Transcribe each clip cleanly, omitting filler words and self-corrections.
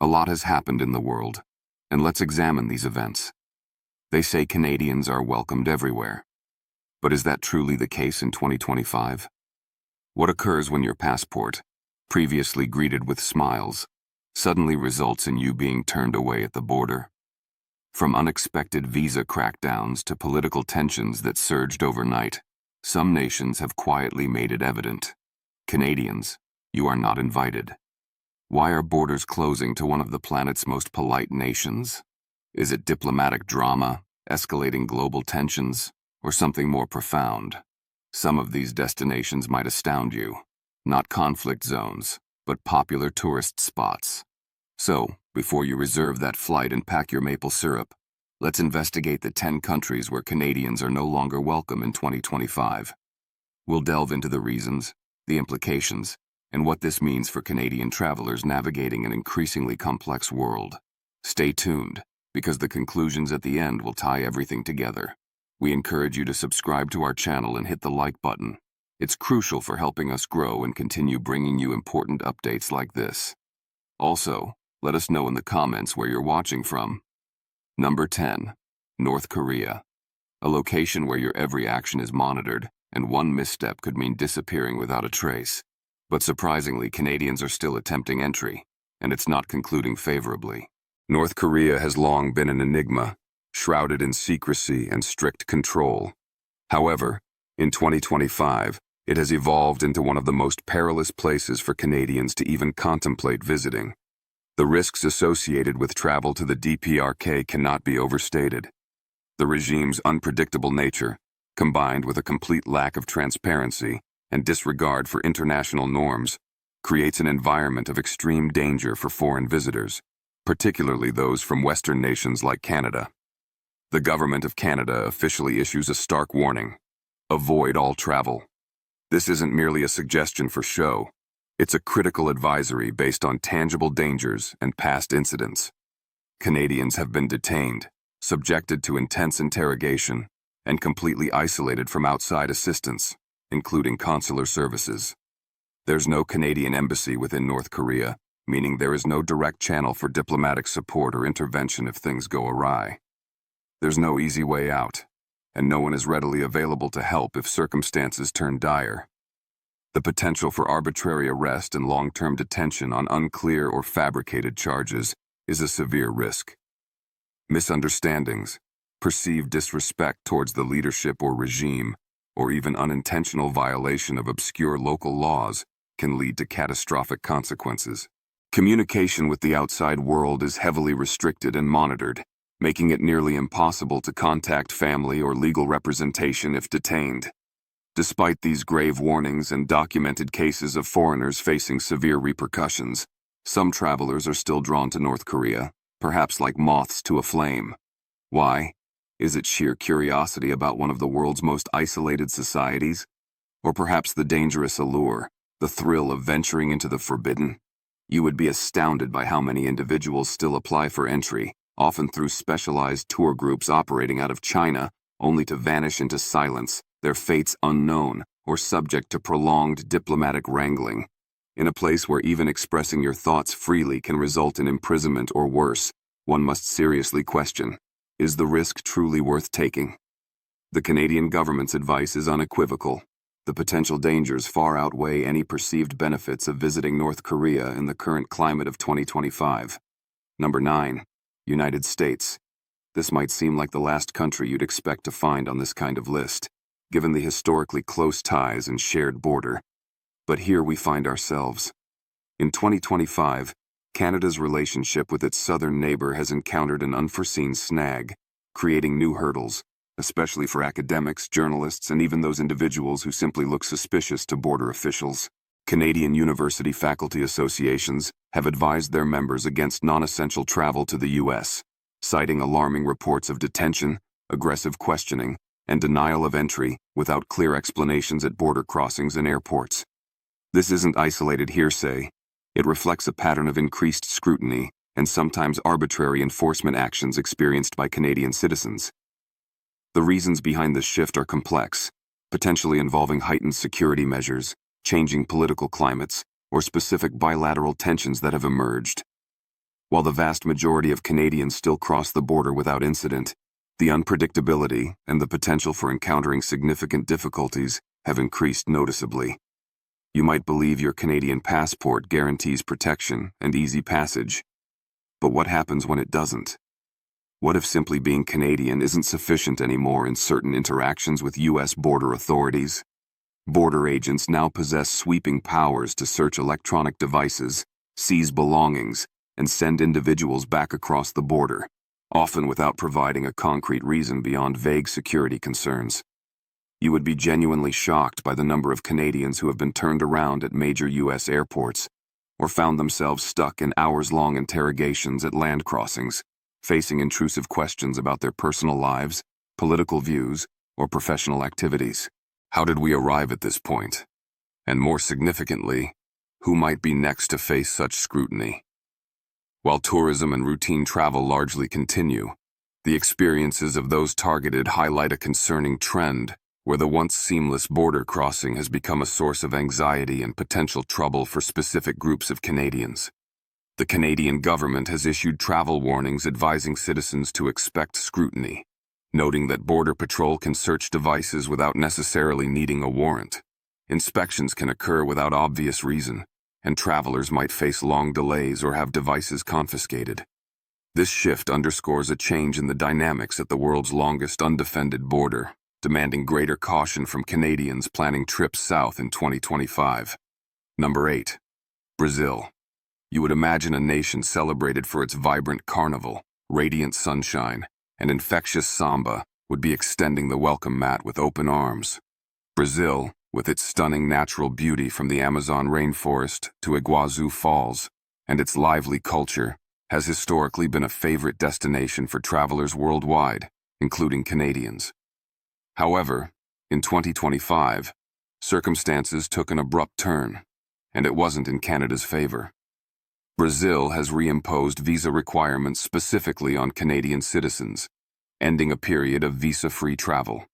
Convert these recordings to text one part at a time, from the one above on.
A lot has happened in the world, and let's examine these events. They say Canadians are welcomed everywhere. But is that truly the case in 2025? What occurs when your passport, previously greeted with smiles, suddenly results in you being turned away at the border? From unexpected visa crackdowns to political tensions that surged overnight, some nations have quietly made it evident. Canadians, you are not invited. Why are borders closing to one of the planet's most polite nations? Is it diplomatic drama, escalating global tensions, or something more profound? Some of these destinations might astound you. Not conflict zones, but popular tourist spots. So, before you reserve that flight and pack your maple syrup, let's investigate the 10 countries where Canadians are no longer welcome in 2025. We'll delve into the reasons, the implications, and what this means for Canadian travelers navigating an increasingly complex world. Stay tuned, because the conclusions at the end will tie everything together. We encourage you to subscribe to our channel and hit the like button. It's crucial for helping us grow and continue bringing you important updates like this. Also, let us know in the comments where you're watching from. Number 10. North Korea. A location where your every action is monitored, and one misstep could mean disappearing without a trace. But surprisingly, Canadians are still attempting entry, and it's not concluding favorably. North Korea has long been an enigma, shrouded in secrecy and strict control. However, in 2025, it has evolved into one of the most perilous places for Canadians to even contemplate visiting. The risks associated with travel to the DPRK cannot be overstated. The regime's unpredictable nature, combined with a complete lack of transparency and disregard for international norms, creates an environment of extreme danger for foreign visitors, particularly those from Western nations like Canada. The Government of Canada officially issues a stark warning: avoid all travel. This isn't merely a suggestion for show. It's a critical advisory based on tangible dangers and past incidents. Canadians have been detained, subjected to intense interrogation, and completely isolated from outside assistance, including consular services. There's no Canadian embassy within North Korea, meaning there is no direct channel for diplomatic support or intervention if things go awry. There's no easy way out, and no one is readily available to help if circumstances turn dire. The potential for arbitrary arrest and long-term detention on unclear or fabricated charges is a severe risk. Misunderstandings, perceived disrespect towards the leadership or regime, or even unintentional violation of obscure local laws can lead to catastrophic consequences. Communication with the outside world is heavily restricted and monitored, making it nearly impossible to contact family or legal representation if detained. Despite these grave warnings and documented cases of foreigners facing severe repercussions, some travelers are still drawn to North Korea, perhaps like moths to a flame. Why? Is it sheer curiosity about one of the world's most isolated societies? Or perhaps the dangerous allure, the thrill of venturing into the forbidden? You would be astounded by how many individuals still apply for entry, often through specialized tour groups operating out of China, only to vanish into silence, their fates unknown or subject to prolonged diplomatic wrangling. In a place where even expressing your thoughts freely can result in imprisonment or worse, one must seriously question: is the risk truly worth taking? The Canadian government's advice is unequivocal. The potential dangers far outweigh any perceived benefits of visiting North Korea in the current climate of 2025. Number 9. United States. This might seem like the last country you'd expect to find on this kind of list, given the historically close ties and shared border. But here we find ourselves. In 2025, Canada's relationship with its southern neighbor has encountered an unforeseen snag, creating new hurdles, especially for academics, journalists, and even those individuals who simply look suspicious to border officials. Canadian university faculty associations have advised their members against non-essential travel to the U.S., citing alarming reports of detention, aggressive questioning, and denial of entry without clear explanations at border crossings and airports. This isn't isolated hearsay. It reflects a pattern of increased scrutiny and sometimes arbitrary enforcement actions experienced by Canadian citizens. The reasons behind this shift are complex, potentially involving heightened security measures, changing political climates, or specific bilateral tensions that have emerged. While the vast majority of Canadians still cross the border without incident, the unpredictability and the potential for encountering significant difficulties have increased noticeably. You might believe your Canadian passport guarantees protection and easy passage. But what happens when it doesn't? What if simply being Canadian isn't sufficient anymore in certain interactions with U.S. border authorities? Border agents now possess sweeping powers to search electronic devices, seize belongings, and send individuals back across the border, often without providing a concrete reason beyond vague security concerns. You would be genuinely shocked by the number of Canadians who have been turned around at major U.S. airports or found themselves stuck in hours-long interrogations at land crossings, facing intrusive questions about their personal lives, political views, or professional activities. How did we arrive at this point? And more significantly, who might be next to face such scrutiny? While tourism and routine travel largely continue, the experiences of those targeted highlight a concerning trend where the once seamless border crossing has become a source of anxiety and potential trouble for specific groups of Canadians. The Canadian government has issued travel warnings advising citizens to expect scrutiny, noting that Border Patrol can search devices without necessarily needing a warrant. Inspections can occur without obvious reason, and travelers might face long delays or have devices confiscated. This shift underscores a change in the dynamics at the world's longest undefended border, demanding greater caution from Canadians planning trips south in 2025. Number 8. Brazil. You would imagine a nation celebrated for its vibrant carnival, radiant sunshine, and infectious samba would be extending the welcome mat with open arms. Brazil, with its stunning natural beauty from the Amazon rainforest to Iguazu Falls, and its lively culture, has historically been a favorite destination for travelers worldwide, including Canadians. However, in 2025, circumstances took an abrupt turn, and it wasn't in Canada's favor. Brazil has reimposed visa requirements specifically on Canadian citizens, ending a period of visa-free travel.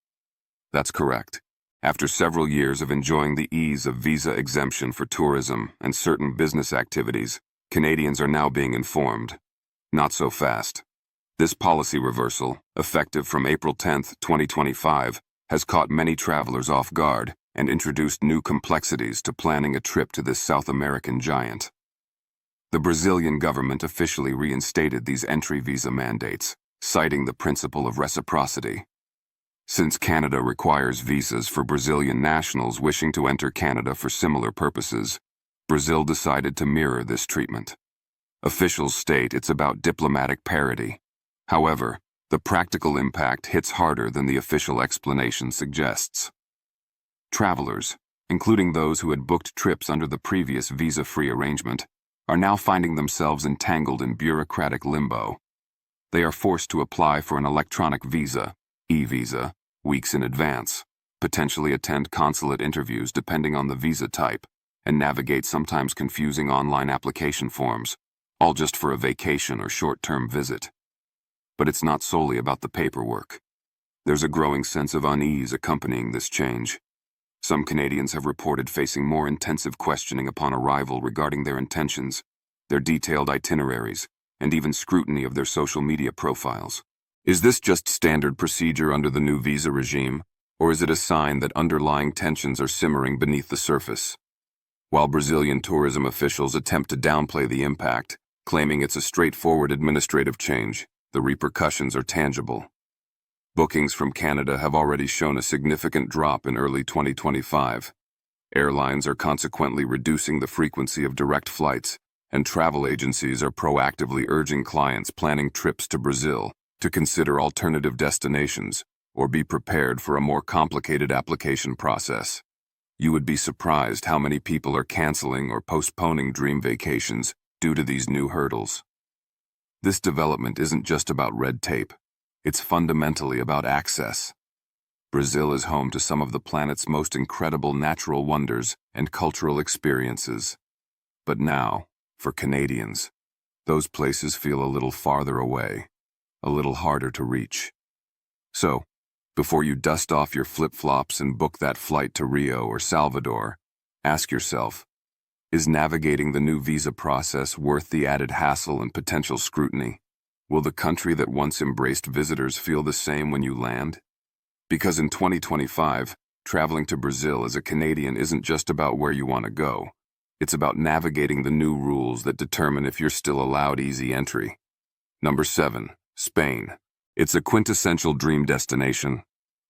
That's correct. After several years of enjoying the ease of visa exemption for tourism and certain business activities, Canadians are now being informed. Not so fast. This policy reversal, effective from April 10, 2025, has caught many travelers off guard and introduced new complexities to planning a trip to this South American giant. The Brazilian government officially reinstated these entry visa mandates, citing the principle of reciprocity. Since Canada requires visas for Brazilian nationals wishing to enter Canada for similar purposes, Brazil decided to mirror this treatment. Officials state it's about diplomatic parity. However, the practical impact hits harder than the official explanation suggests. Travelers, including those who had booked trips under the previous visa-free arrangement, are now finding themselves entangled in bureaucratic limbo. They are forced to apply for an electronic visa, e-visa, weeks in advance, potentially attend consulate interviews depending on the visa type, and navigate sometimes confusing online application forms, all just for a vacation or short-term visit. But it's not solely about the paperwork. There's a growing sense of unease accompanying this change. Some Canadians have reported facing more intensive questioning upon arrival regarding their intentions, their detailed itineraries, and even scrutiny of their social media profiles. Is this just standard procedure under the new visa regime, or is it a sign that underlying tensions are simmering beneath the surface? While Brazilian tourism officials attempt to downplay the impact, claiming it's a straightforward administrative change, the repercussions are tangible. Bookings from Canada have already shown a significant drop in early 2025. Airlines are consequently reducing the frequency of direct flights, and travel agencies are proactively urging clients planning trips to Brazil to consider alternative destinations or be prepared for a more complicated application process. You would be surprised how many people are canceling or postponing dream vacations due to these new hurdles. This development isn't just about red tape. It's fundamentally about access. Brazil is home to some of the planet's most incredible natural wonders and cultural experiences. But now, for Canadians, those places feel a little farther away, a little harder to reach. So, before you dust off your flip-flops and book that flight to Rio or Salvador, ask yourself, Is navigating the new visa process worth the added hassle and potential scrutiny? Will the country that once embraced visitors feel the same when you land? Because in 2025, traveling to Brazil as a Canadian isn't just about where you want to go. It's about navigating the new rules that determine if you're still allowed easy entry. Number 7. Spain. It's a quintessential dream destination.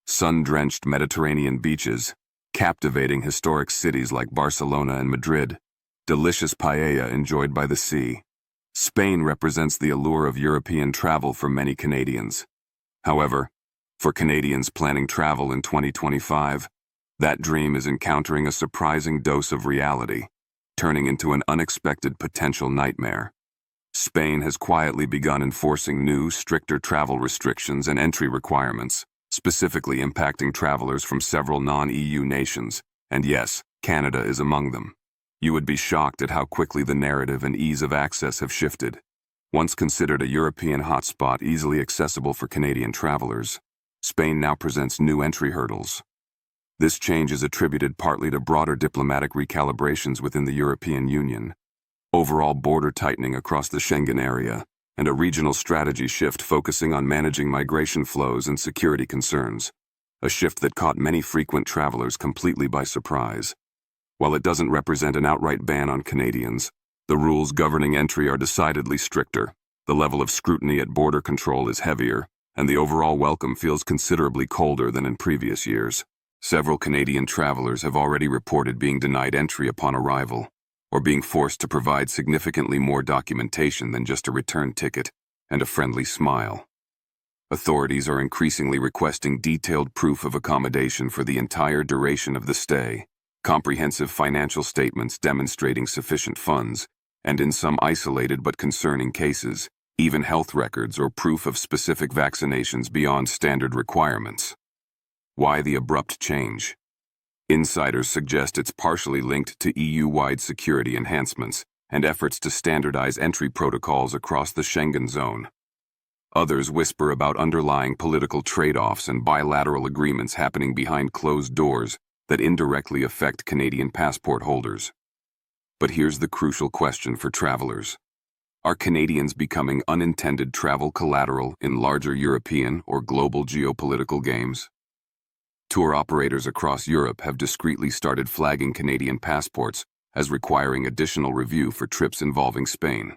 Sun-drenched Mediterranean beaches, captivating historic cities like Barcelona and Madrid, delicious paella enjoyed by the sea. Spain represents the allure of European travel for many Canadians. However, for Canadians planning travel in 2025, that dream is encountering a surprising dose of reality, turning into an unexpected potential nightmare. Spain has quietly begun enforcing new, stricter travel restrictions and entry requirements, specifically impacting travelers from several non-EU nations, and yes, Canada is among them. You would be shocked at how quickly the narrative and ease of access have shifted. Once considered a European hotspot easily accessible for Canadian travelers, Spain now presents new entry hurdles. This change is attributed partly to broader diplomatic recalibrations within the European Union, overall border tightening across the Schengen area, and a regional strategy shift focusing on managing migration flows and security concerns, a shift that caught many frequent travelers completely by surprise. While it doesn't represent an outright ban on Canadians, the rules governing entry are decidedly stricter, the level of scrutiny at border control is heavier, and the overall welcome feels considerably colder than in previous years. Several Canadian travelers have already reported being denied entry upon arrival, or being forced to provide significantly more documentation than just a return ticket and a friendly smile. Authorities are increasingly requesting detailed proof of accommodation for the entire duration of the stay, comprehensive financial statements demonstrating sufficient funds, and in some isolated but concerning cases, even health records or proof of specific vaccinations beyond standard requirements. Why the abrupt change? Insiders suggest it's partially linked to EU-wide security enhancements and efforts to standardize entry protocols across the Schengen zone. Others whisper about underlying political trade-offs and bilateral agreements happening behind closed doors that indirectly affect Canadian passport holders. But here's the crucial question for travelers. Are Canadians becoming unintended travel collateral in larger European or global geopolitical games? Tour operators across Europe have discreetly started flagging Canadian passports as requiring additional review for trips involving Spain.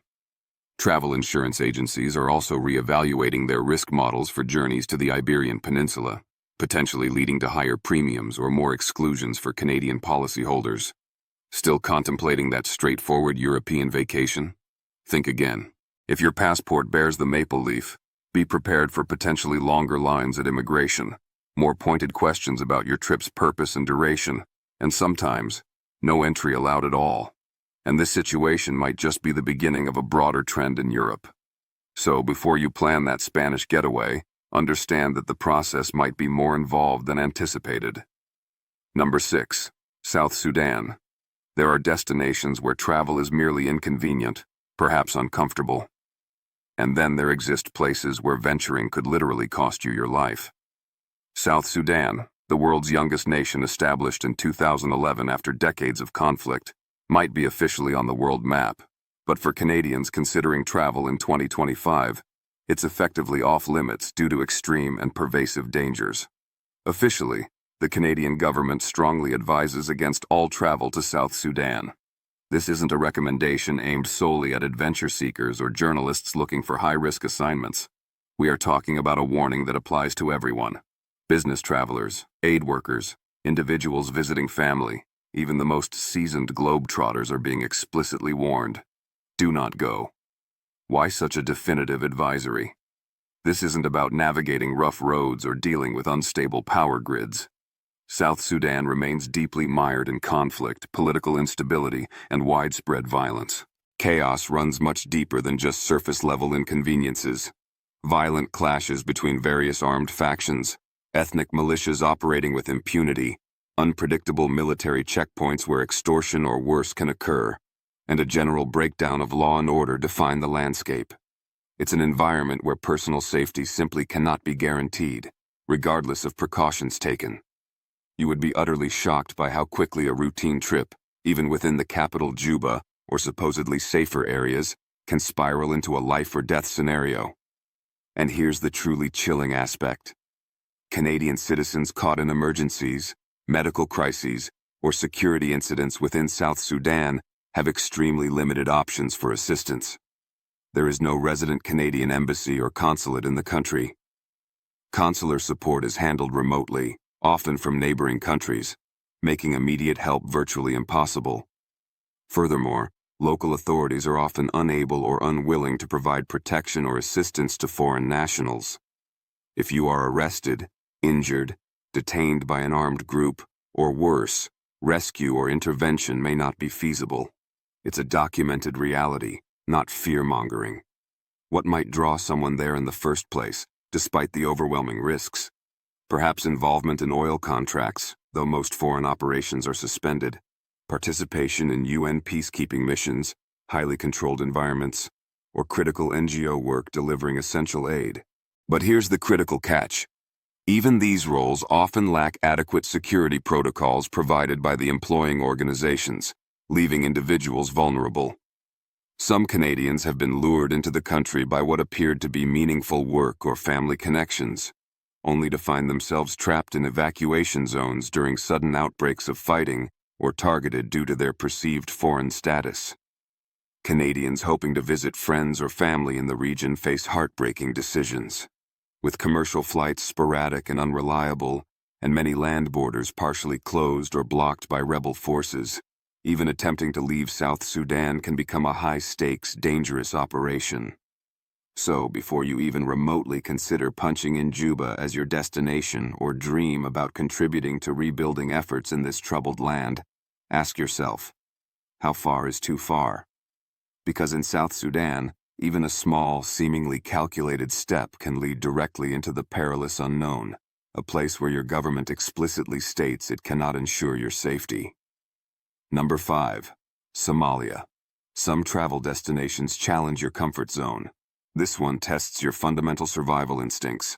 Travel insurance agencies are also re-evaluating their risk models for journeys to the Iberian Peninsula, potentially leading to higher premiums or more exclusions for Canadian policyholders. Still contemplating that straightforward European vacation? Think again. If your passport bears the maple leaf, be prepared for potentially longer lines at immigration, more pointed questions about your trip's purpose and duration, and sometimes, no entry allowed at all. And this situation might just be the beginning of a broader trend in Europe. So before you plan that Spanish getaway, understand that the process might be more involved than anticipated. Number 6. South Sudan. There are destinations where travel is merely inconvenient, perhaps uncomfortable. And then there exist places where venturing could literally cost you your life. South Sudan, the world's youngest nation established in 2011 after decades of conflict, might be officially on the world map, but for Canadians considering travel in 2025, it's effectively off-limits due to extreme and pervasive dangers. Officially, the Canadian government strongly advises against all travel to South Sudan. This isn't a recommendation aimed solely at adventure seekers or journalists looking for high-risk assignments. We are talking about a warning that applies to everyone. Business travelers, aid workers, individuals visiting family, even the most seasoned globetrotters are being explicitly warned. Do not go. Why such a definitive advisory? This isn't about navigating rough roads or dealing with unstable power grids. South Sudan remains deeply mired in conflict, political instability, and widespread violence. Chaos runs much deeper than just surface-level inconveniences. Violent clashes between various armed factions, ethnic militias operating with impunity, unpredictable military checkpoints where extortion or worse can occur, and a general breakdown of law and order define the landscape. It's an environment where personal safety simply cannot be guaranteed, regardless of precautions taken. You would be utterly shocked by how quickly a routine trip, even within the capital Juba or supposedly safer areas, can spiral into a life-or-death scenario. And here's the truly chilling aspect. Canadian citizens caught in emergencies, medical crises, or security incidents within South Sudan have extremely limited options for assistance. There is no resident Canadian embassy or consulate in the country. Consular support is handled remotely, often from neighboring countries, making immediate help virtually impossible. Furthermore, local authorities are often unable or unwilling to provide protection or assistance to foreign nationals. If you are arrested, injured, detained by an armed group, or worse, rescue or intervention may not be feasible. It's a documented reality, not fear-mongering. What might draw someone there in the first place, despite the overwhelming risks? Perhaps involvement in oil contracts, though most foreign operations are suspended. Participation in UN peacekeeping missions, highly controlled environments, or critical NGO work delivering essential aid. But here's the critical catch. Even these roles often lack adequate security protocols provided by the employing organizations, leaving individuals vulnerable. Some Canadians have been lured into the country by what appeared to be meaningful work or family connections, only to find themselves trapped in evacuation zones during sudden outbreaks of fighting or targeted due to their perceived foreign status. Canadians hoping to visit friends or family in the region face heartbreaking decisions. With commercial flights sporadic and unreliable, and many land borders partially closed or blocked by rebel forces, even attempting to leave South Sudan can become a high-stakes, dangerous operation. So, before you even remotely consider punching in Juba as your destination or dream about contributing to rebuilding efforts in this troubled land, ask yourself, how far is too far? Because in South Sudan, even a small, seemingly calculated step can lead directly into the perilous unknown, a place where your government explicitly states it cannot ensure your safety. Number 5. Somalia. Some travel destinations challenge your comfort zone. This one tests your fundamental survival instincts.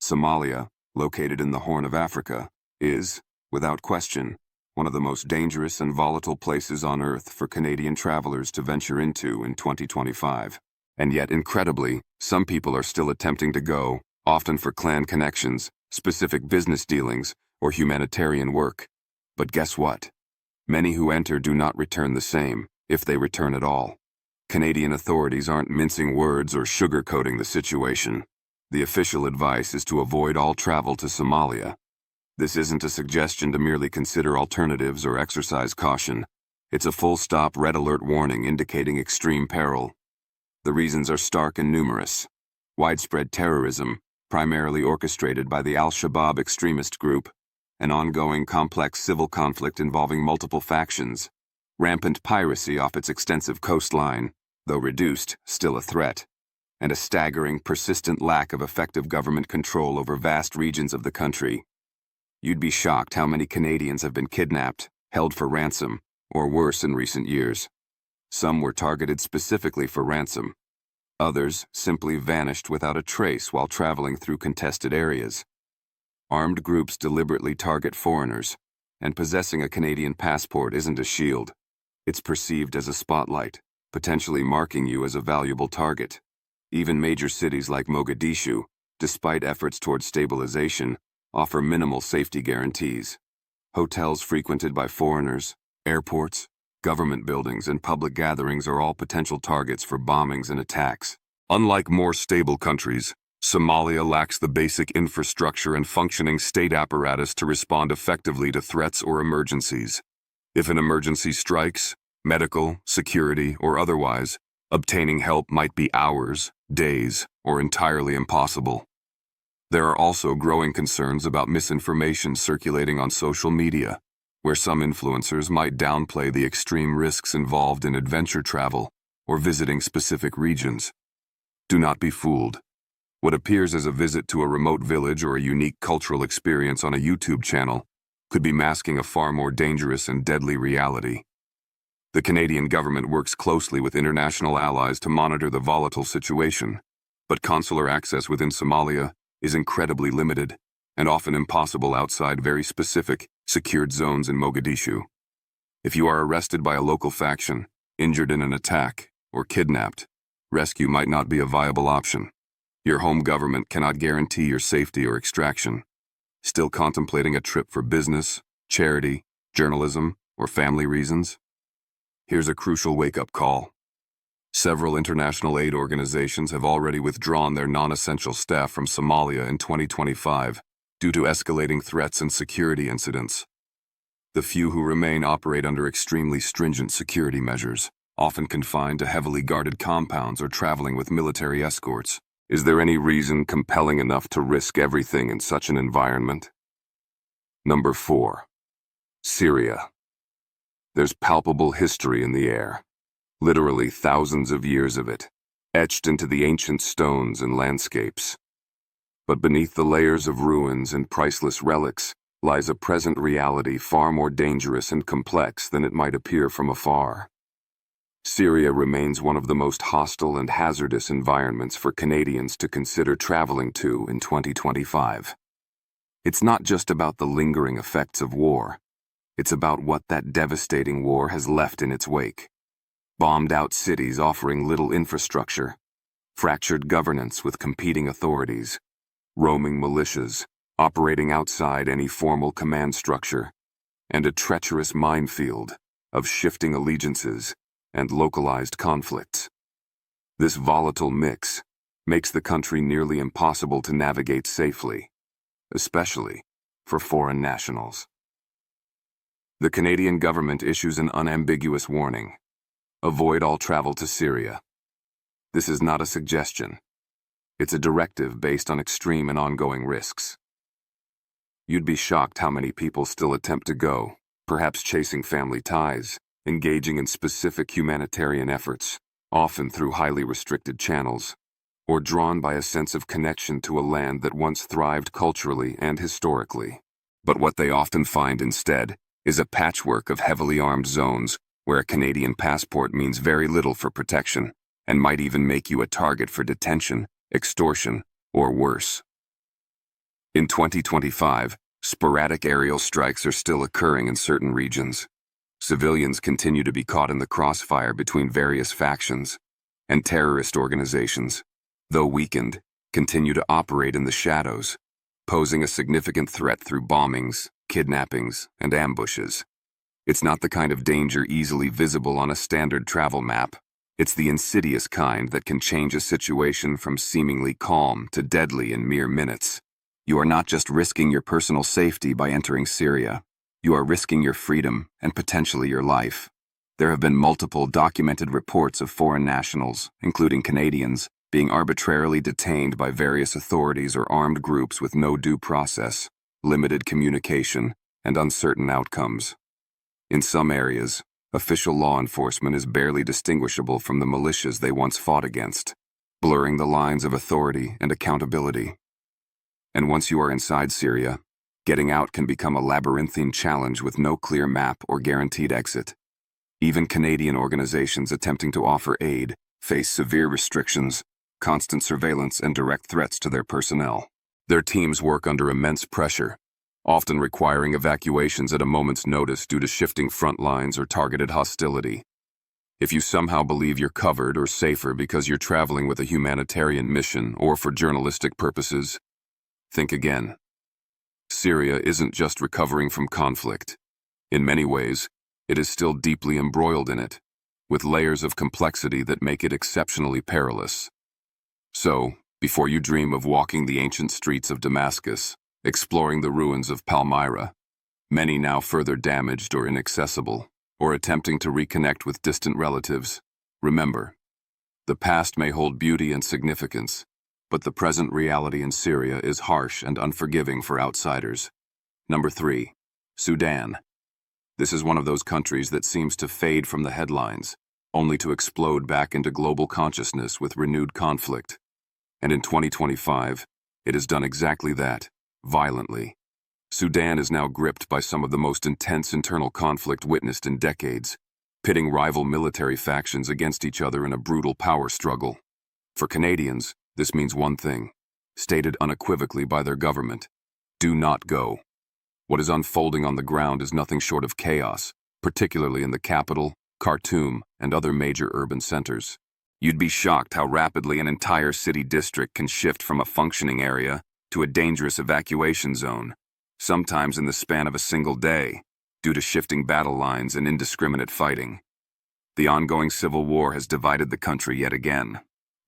Somalia, located in the Horn of Africa, is, without question, one of the most dangerous and volatile places on Earth for Canadian travelers to venture into in 2025. And yet, incredibly, some people are still attempting to go, often for clan connections, specific business dealings, or humanitarian work. But guess what? Many who enter do not return the same, if they return at all. Canadian authorities aren't mincing words or sugarcoating the situation. The official advice is to avoid all travel to Somalia. This isn't a suggestion to merely consider alternatives or exercise caution. It's a full-stop red alert warning indicating extreme peril. The reasons are stark and numerous. Widespread terrorism, primarily orchestrated by the Al-Shabaab extremist group, an ongoing complex civil conflict involving multiple factions, rampant piracy off its extensive coastline, though reduced, still a threat, and a staggering, persistent lack of effective government control over vast regions of the country. You'd be shocked how many Canadians have been kidnapped, held for ransom, or worse in recent years. Some were targeted specifically for ransom. Others simply vanished without a trace while traveling through contested areas. Armed groups deliberately target foreigners, and possessing a Canadian passport isn't a shield. It's perceived as a spotlight, potentially marking you as a valuable target. Even major cities like Mogadishu, despite efforts toward stabilization, offer minimal safety guarantees. Hotels frequented by foreigners, airports, government buildings, and public gatherings are all potential targets for bombings and attacks. Unlike more stable countries, Somalia lacks the basic infrastructure and functioning state apparatus to respond effectively to threats or emergencies. If an emergency strikes, medical, security, or otherwise, obtaining help might be hours, days, or entirely impossible. There are also growing concerns about misinformation circulating on social media, where some influencers might downplay the extreme risks involved in adventure travel or visiting specific regions. Do not be fooled. What appears as a visit to a remote village or a unique cultural experience on a YouTube channel could be masking a far more dangerous and deadly reality. The Canadian government works closely with international allies to monitor the volatile situation, but consular access within Somalia is incredibly limited and often impossible outside very specific, secured zones in Mogadishu. If you are arrested by a local faction, injured in an attack, or kidnapped, rescue might not be a viable option. Your home government cannot guarantee your safety or extraction. Still contemplating a trip for business, charity, journalism, or family reasons? Here's a crucial wake-up call. Several international aid organizations have already withdrawn their non-essential staff from Somalia in 2025 due to escalating threats and security incidents. The few who remain operate under extremely stringent security measures, often confined to heavily guarded compounds or traveling with military escorts. Is there any reason compelling enough to risk everything in such an environment? Number 4. Syria. There's palpable history in the air. Literally thousands of years of it, etched into the ancient stones and landscapes. But beneath the layers of ruins and priceless relics lies a present reality far more dangerous and complex than it might appear from afar. Syria remains one of the most hostile and hazardous environments for Canadians to consider traveling to in 2025. It's not just about the lingering effects of war. It's about what that devastating war has left in its wake. Bombed-out cities offering little infrastructure, fractured governance with competing authorities, roaming militias operating outside any formal command structure, and a treacherous minefield of shifting allegiances and localized conflicts. This volatile mix makes the country nearly impossible to navigate safely, especially for foreign nationals. The Canadian government issues an unambiguous warning. Avoid all travel to Syria. This is not a suggestion. It's a directive based on extreme and ongoing risks. You'd be shocked how many people still attempt to go, perhaps chasing family ties, engaging in specific humanitarian efforts, often through highly restricted channels, or drawn by a sense of connection to a land that once thrived culturally and historically. But what they often find instead is a patchwork of heavily armed zones where a Canadian passport means very little for protection and might even make you a target for detention, extortion, or worse. In 2025, sporadic aerial strikes are still occurring in certain regions. Civilians continue to be caught in the crossfire between various factions, and terrorist organizations, though weakened, continue to operate in the shadows, posing a significant threat through bombings, kidnappings, and ambushes. It's not the kind of danger easily visible on a standard travel map. It's the insidious kind that can change a situation from seemingly calm to deadly in mere minutes. You are not just risking your personal safety by entering Syria. You are risking your freedom and potentially your life. There have been multiple documented reports of foreign nationals, including Canadians, being arbitrarily detained by various authorities or armed groups with no due process, limited communication, and uncertain outcomes. In some areas, official law enforcement is barely distinguishable from the militias they once fought against, blurring the lines of authority and accountability. And once you are inside Syria, getting out can become a labyrinthine challenge with no clear map or guaranteed exit. Even Canadian organizations attempting to offer aid face severe restrictions, constant surveillance, and direct threats to their personnel. Their teams work under immense pressure, often requiring evacuations at a moment's notice due to shifting front lines or targeted hostility. If you somehow believe you're covered or safer because you're traveling with a humanitarian mission or for journalistic purposes, think again. Syria isn't just recovering from conflict. In many ways, it is still deeply embroiled in it, with layers of complexity that make it exceptionally perilous. So, before you dream of walking the ancient streets of Damascus, exploring the ruins of Palmyra, many now further damaged or inaccessible, or attempting to reconnect with distant relatives, remember, the past may hold beauty and significance, but the present reality in Syria is harsh and unforgiving for outsiders. Number 3. Sudan. This is one of those countries that seems to fade from the headlines, only to explode back into global consciousness with renewed conflict. And in 2025, it has done exactly that, violently. Sudan is now gripped by some of the most intense internal conflict witnessed in decades, pitting rival military factions against each other in a brutal power struggle. For Canadians, this means one thing, stated unequivocally by their government: do not go. What is unfolding on the ground is nothing short of chaos, particularly in the capital, Khartoum, and other major urban centers. You'd be shocked how rapidly an entire city district can shift from a functioning area to a dangerous evacuation zone, sometimes in the span of a single day, due to shifting battle lines and indiscriminate fighting. The ongoing civil war has divided the country yet again.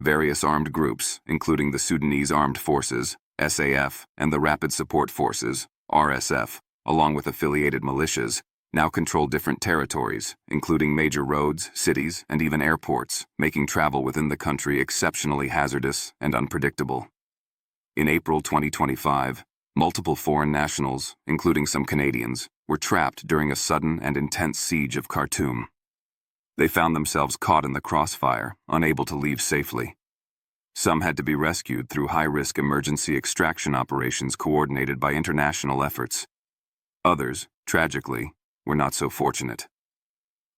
Various armed groups, including the Sudanese Armed Forces, SAF, and the Rapid Support Forces, RSF, along with affiliated militias, now control different territories, including major roads, cities, and even airports, making travel within the country exceptionally hazardous and unpredictable. In April 2025, multiple foreign nationals, including some Canadians, were trapped during a sudden and intense siege of Khartoum. They found themselves caught in the crossfire, unable to leave safely. Some had to be rescued through high-risk emergency extraction operations coordinated by international efforts. Others, tragically, were not so fortunate.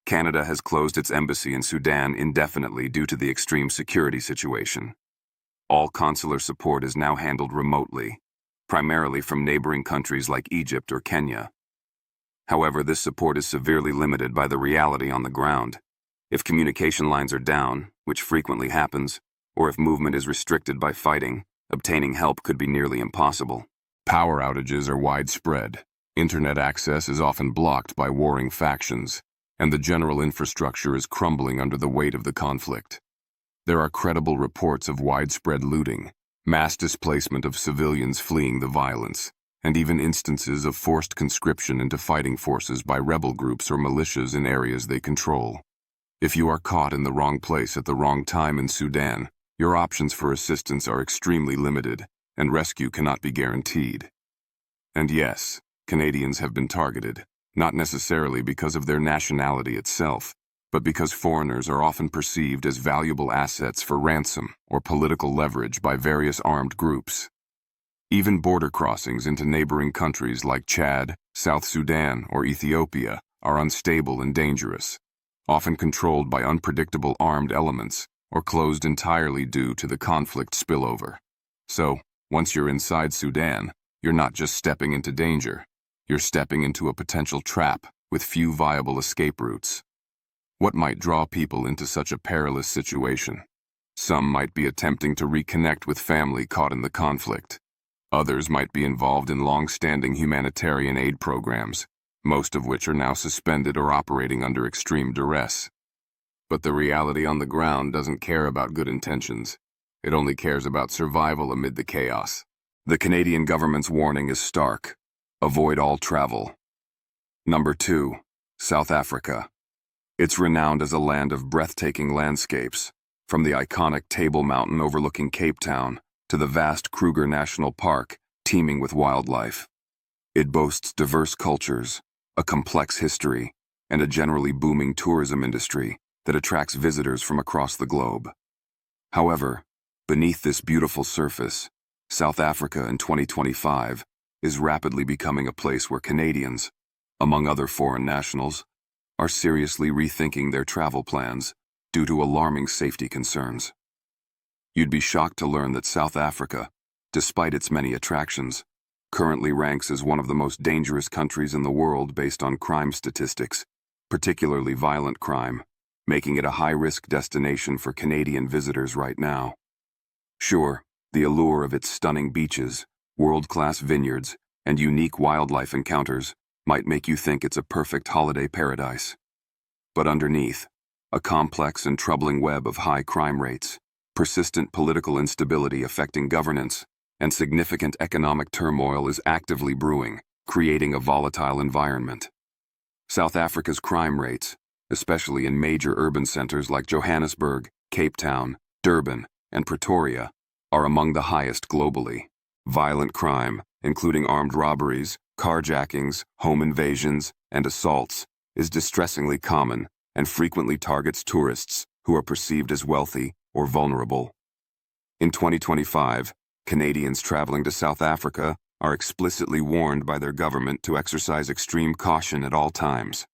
Canada has closed its embassy in Sudan indefinitely due to the extreme security situation. All consular support is now handled remotely, primarily from neighboring countries like Egypt or Kenya. However, this support is severely limited by the reality on the ground. If communication lines are down, which frequently happens, or if movement is restricted by fighting, obtaining help could be nearly impossible. Power outages are widespread. Internet access is often blocked by warring factions, and the general infrastructure is crumbling under the weight of the conflict. There are credible reports of widespread looting, mass displacement of civilians fleeing the violence, and even instances of forced conscription into fighting forces by rebel groups or militias in areas they control. If you are caught in the wrong place at the wrong time in Sudan, your options for assistance are extremely limited, and rescue cannot be guaranteed. And yes, Canadians have been targeted, not necessarily because of their nationality itself, but because foreigners are often perceived as valuable assets for ransom or political leverage by various armed groups. Even border crossings into neighboring countries like Chad, South Sudan, or Ethiopia are unstable and dangerous, often controlled by unpredictable armed elements or closed entirely due to the conflict spillover. So, once you're inside Sudan, you're not just stepping into danger, you're stepping into a potential trap with few viable escape routes. What might draw people into such a perilous situation? Some might be attempting to reconnect with family caught in the conflict. Others might be involved in long-standing humanitarian aid programs, most of which are now suspended or operating under extreme duress. But the reality on the ground doesn't care about good intentions. It only cares about survival amid the chaos. The Canadian government's warning is stark. Avoid all travel. Number 2. South Africa. It's renowned as a land of breathtaking landscapes, from the iconic Table Mountain overlooking Cape Town to the vast Kruger National Park, teeming with wildlife. It boasts diverse cultures, a complex history, and a generally booming tourism industry that attracts visitors from across the globe. However, beneath this beautiful surface, South Africa in 2025 is rapidly becoming a place where Canadians, among other foreign nationals, are seriously rethinking their travel plans due to alarming safety concerns. You'd be shocked to learn that South Africa, despite its many attractions, currently ranks as one of the most dangerous countries in the world based on crime statistics, particularly violent crime, making it a high-risk destination for Canadian visitors right now. Sure, the allure of its stunning beaches, world-class vineyards, and unique wildlife encounters might make you think it's a perfect holiday paradise. But underneath, a complex and troubling web of high crime rates, persistent political instability affecting governance, and significant economic turmoil is actively brewing, creating a volatile environment. South Africa's crime rates, especially in major urban centers like Johannesburg, Cape Town, Durban, and Pretoria, are among the highest globally. Violent crime, including armed robberies, carjackings, home invasions, and assaults, is distressingly common and frequently targets tourists who are perceived as wealthy or vulnerable. In 2025, Canadians traveling to South Africa are explicitly warned by their government to exercise extreme caution at all times.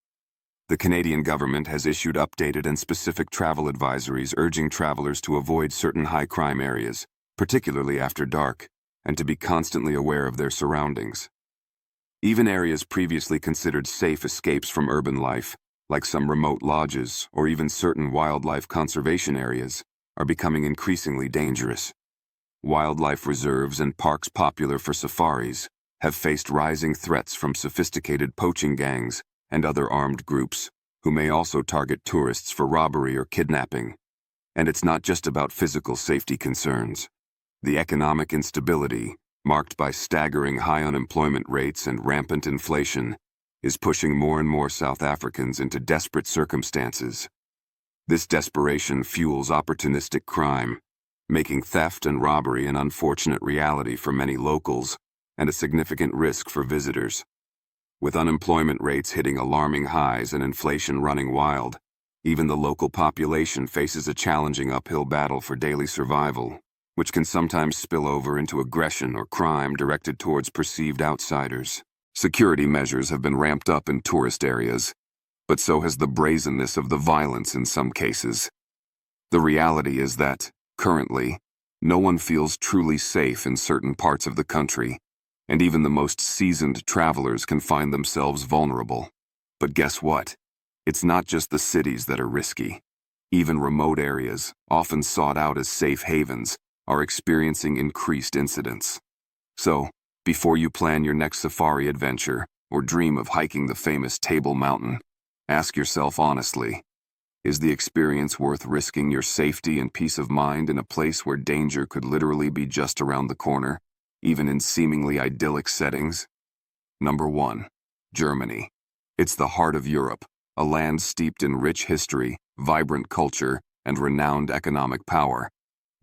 The Canadian government has issued updated and specific travel advisories urging travelers to avoid certain high-crime areas, particularly after dark, and to be constantly aware of their surroundings. Even areas previously considered safe escapes from urban life, like some remote lodges or even certain wildlife conservation areas, are becoming increasingly dangerous. Wildlife reserves and parks popular for safaris have faced rising threats from sophisticated poaching gangs and other armed groups, who may also target tourists for robbery or kidnapping. And it's not just about physical safety concerns. The economic instability, marked by staggering high unemployment rates and rampant inflation, is pushing more and more South Africans into desperate circumstances. This desperation fuels opportunistic crime, making theft and robbery an unfortunate reality for many locals and a significant risk for visitors. With unemployment rates hitting alarming highs and inflation running wild, even the local population faces a challenging uphill battle for daily survival, which can sometimes spill over into aggression or crime directed towards perceived outsiders. Security measures have been ramped up in tourist areas, but so has the brazenness of the violence in some cases. The reality is that, currently, no one feels truly safe in certain parts of the country, and even the most seasoned travelers can find themselves vulnerable. But guess what? It's not just the cities that are risky. Even remote areas, often sought out as safe havens, are experiencing increased incidents. So, before you plan your next safari adventure or dream of hiking the famous Table Mountain, ask yourself honestly, is the experience worth risking your safety and peace of mind in a place where danger could literally be just around the corner, even in seemingly idyllic settings? Number 1. Germany. It's the heart of Europe, a land steeped in rich history, vibrant culture, and renowned economic power.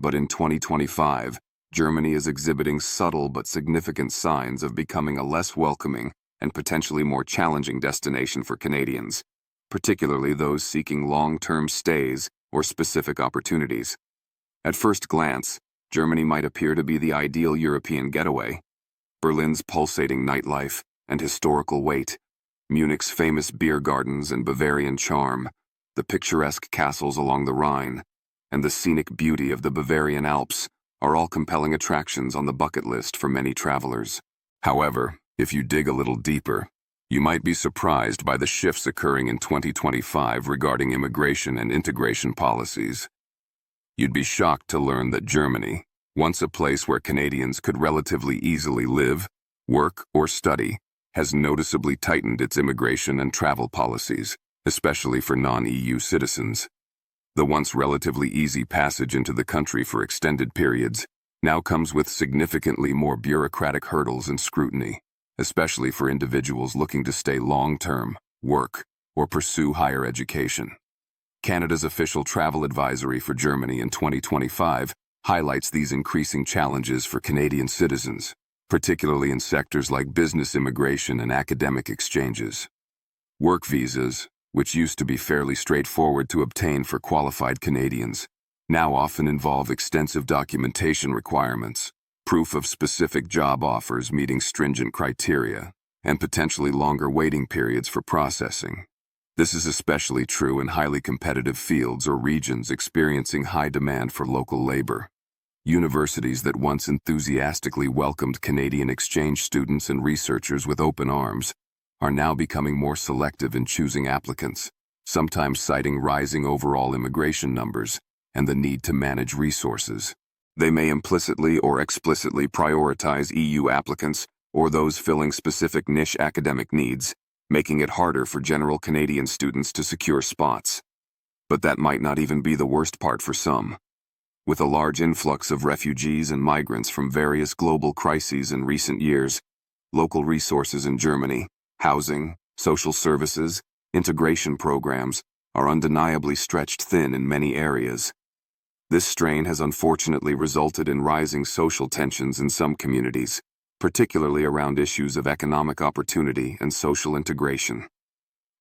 But in 2025, Germany is exhibiting subtle but significant signs of becoming a less welcoming and potentially more challenging destination for Canadians, particularly those seeking long-term stays or specific opportunities. At first glance, Germany might appear to be the ideal European getaway. Berlin's pulsating nightlife and historical weight, Munich's famous beer gardens and Bavarian charm, the picturesque castles along the Rhine, and the scenic beauty of the Bavarian Alps are all compelling attractions on the bucket list for many travelers. However, if you dig a little deeper, you might be surprised by the shifts occurring in 2025 regarding immigration and integration policies. You'd be shocked to learn that Germany, once a place where Canadians could relatively easily live, work, or study, has noticeably tightened its immigration and travel policies, especially for non-EU citizens. The once relatively easy passage into the country for extended periods now comes with significantly more bureaucratic hurdles and scrutiny, especially for individuals looking to stay long-term, work, or pursue higher education. Canada's official travel advisory for Germany in 2025 highlights these increasing challenges for Canadian citizens, particularly in sectors like business immigration and academic exchanges. Work visas, which used to be fairly straightforward to obtain for qualified Canadians, now often involve extensive documentation requirements, proof of specific job offers meeting stringent criteria, and potentially longer waiting periods for processing. This is especially true in highly competitive fields or regions experiencing high demand for local labor. Universities that once enthusiastically welcomed Canadian exchange students and researchers with open arms are now becoming more selective in choosing applicants, sometimes citing rising overall immigration numbers and the need to manage resources. They may implicitly or explicitly prioritize EU applicants or those filling specific niche academic needs, making it harder for general Canadian students to secure spots. But that might not even be the worst part for some. With a large influx of refugees and migrants from various global crises in recent years, local resources in Germany, housing, social services, integration programs, are undeniably stretched thin in many areas. This strain has unfortunately resulted in rising social tensions in some communities, particularly around issues of economic opportunity and social integration.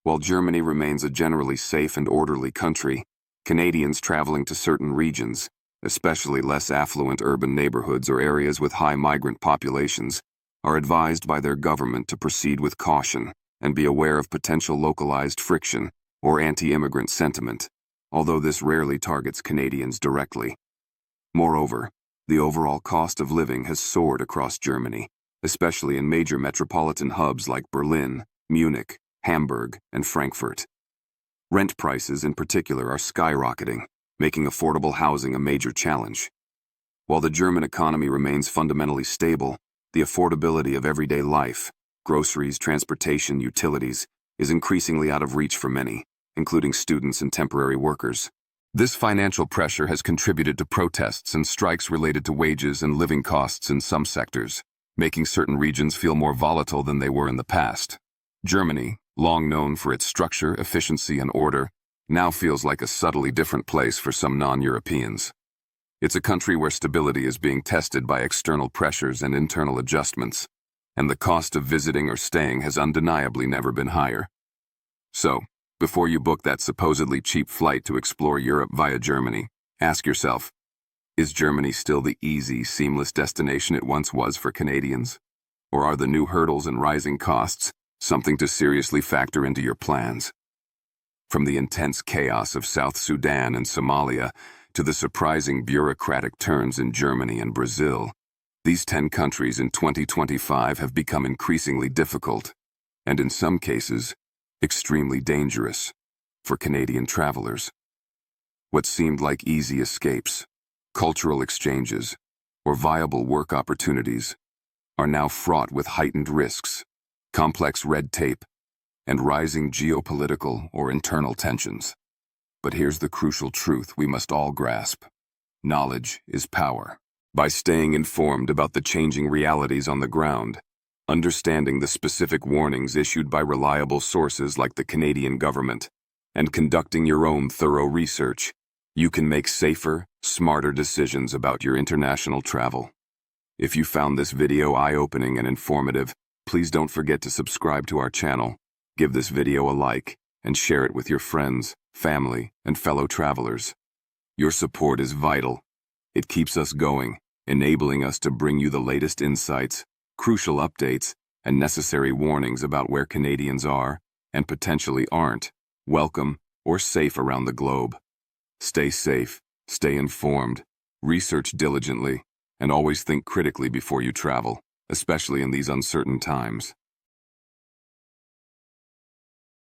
While Germany remains a generally safe and orderly country, Canadians traveling to certain regions, especially less affluent urban neighborhoods or areas with high migrant populations, are advised by their government to proceed with caution and be aware of potential localized friction or anti-immigrant sentiment, although this rarely targets Canadians directly. Moreover, the overall cost of living has soared across Germany, especially in major metropolitan hubs like Berlin, Munich, Hamburg, and Frankfurt. Rent prices, in particular, are skyrocketing, making affordable housing a major challenge. While the German economy remains fundamentally stable, the affordability of everyday life, groceries, transportation, utilities, is increasingly out of reach for many, including students and temporary workers. This financial pressure has contributed to protests and strikes related to wages and living costs in some sectors, making certain regions feel more volatile than they were in the past. Germany, long known for its structure, efficiency, and order, now feels like a subtly different place for some non-Europeans. It's a country where stability is being tested by external pressures and internal adjustments, and the cost of visiting or staying has undeniably never been higher. So, before you book that supposedly cheap flight to explore Europe via Germany, ask yourself, is Germany still the easy, seamless destination it once was for Canadians? Or are the new hurdles and rising costs something to seriously factor into your plans? From the intense chaos of South Sudan and Somalia to the surprising bureaucratic turns in Germany and Brazil, these 10 countries in 2025 have become increasingly difficult, and in some cases, extremely dangerous for Canadian travelers. What seemed like easy escapes, cultural exchanges, or viable work opportunities are now fraught with heightened risks, complex red tape, and rising geopolitical or internal tensions. But here's the crucial truth we must all grasp. Knowledge is power. By staying informed about the changing realities on the ground, understanding the specific warnings issued by reliable sources like the Canadian government, and conducting your own thorough research, you can make safer, smarter decisions about your international travel. If you found this video eye-opening and informative, please don't forget to subscribe to our channel, give this video a like, and share it with your friends, family, and fellow travelers. Your support is vital. It keeps us going, enabling us to bring you the latest insights, crucial updates, and necessary warnings about where Canadians are, and potentially aren't, welcome or safe around the globe. Stay safe, stay informed, research diligently, and always think critically before you travel, especially in these uncertain times.